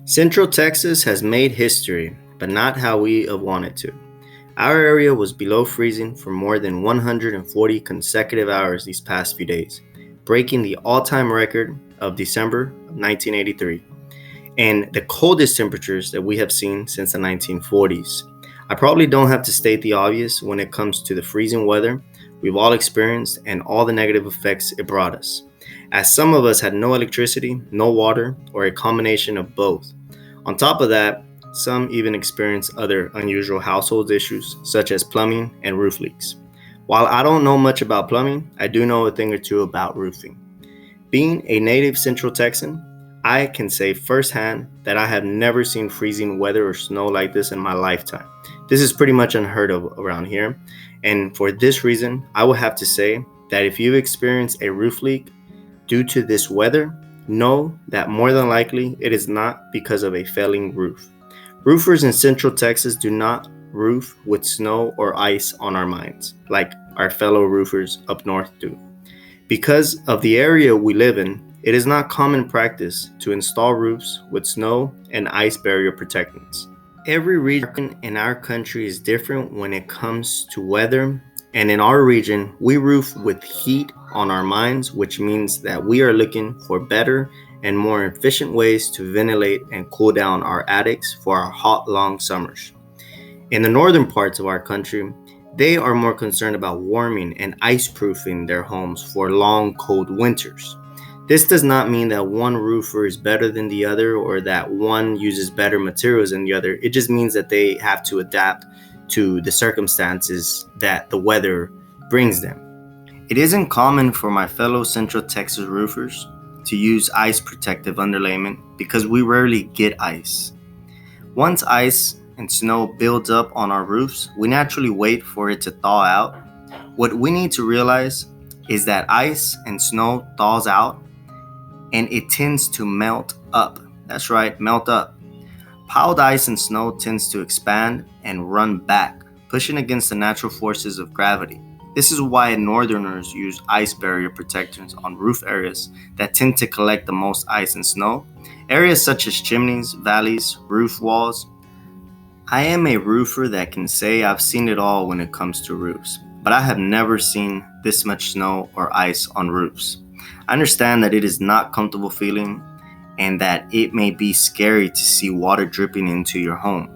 Central Texas has made history, but not how we have wanted to. Our area was below freezing for more than 140 consecutive hours these past few days, breaking the all-time record of December of 1983, and the coldest temperatures that we have seen since the 1940s. I probably don't have to state the obvious when it comes to the freezing weather we've all experienced and all the negative effects it brought us, as some of us had no electricity, no water, or a combination of both. On top of that, some even experienced other unusual household issues such as plumbing and roof leaks. While I don't know much about plumbing, I do know a thing or two about roofing. Being a native Central Texan, I can say firsthand that I have never seen freezing weather or snow like this in my lifetime. This is pretty much unheard of around here, and for this reason, I would have to say that if you've experienced a roof leak due to this weather, know that more than likely it is not because of a failing roof. Roofers in Central Texas do not roof with snow or ice on our minds, like our fellow roofers up north do. Because of the area we live in, it is not common practice to install roofs with snow and ice barrier protectants. Every region in our country is different when it comes to weather, and in our region, we roof with heat on our minds, which means that we are looking for better and more efficient ways to ventilate and cool down our attics for our hot, long summers. In the northern parts of our country, they are more concerned about warming and ice-proofing their homes for long, cold winters. This does not mean that one roofer is better than the other or that one uses better materials than the other. It just means that they have to adapt to the circumstances that the weather brings them. It isn't common for my fellow Central Texas roofers to use ice protective underlayment because we rarely get ice. Once ice and snow builds up on our roofs, we naturally wait for it to thaw out. What we need to realize is that ice and snow thaws out and it tends to melt up. That's right, melt up. Piled ice and snow tends to expand and run back, pushing against the natural forces of gravity. This is why northerners use ice barrier protectors on roof areas that tend to collect the most ice and snow. Areas such as chimneys, valleys, roof walls. I am a roofer that can say I've seen it all when it comes to roofs, but I have never seen this much snow or ice on roofs. I understand that it is not comfortable feeling and that it may be scary to see water dripping into your home.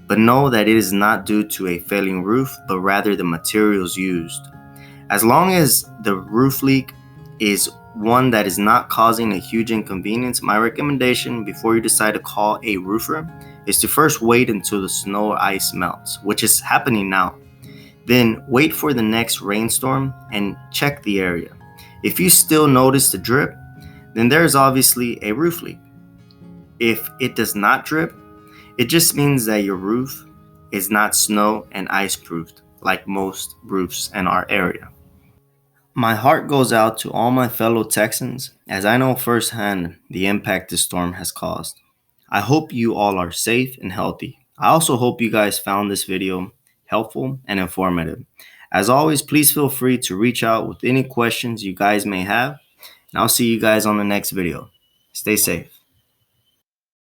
But know that it is not due to a failing roof, but rather the materials used. As long as the roof leak is one that is not causing a huge inconvenience, my recommendation before you decide to call a roofer is to first wait until the snow or ice melts, which is happening now. Then wait for the next rainstorm and check the area. If you still notice the drip, then there is obviously a roof leak. If it does not drip, it just means that your roof is not snow and ice proofed like most roofs in our area. My heart goes out to all my fellow Texans as I know firsthand the impact this storm has caused. I hope you all are safe and healthy. I also hope you guys found this video helpful and informative. As always, please feel free to reach out with any questions you guys may have, and I'll see you guys on the next video. Stay safe.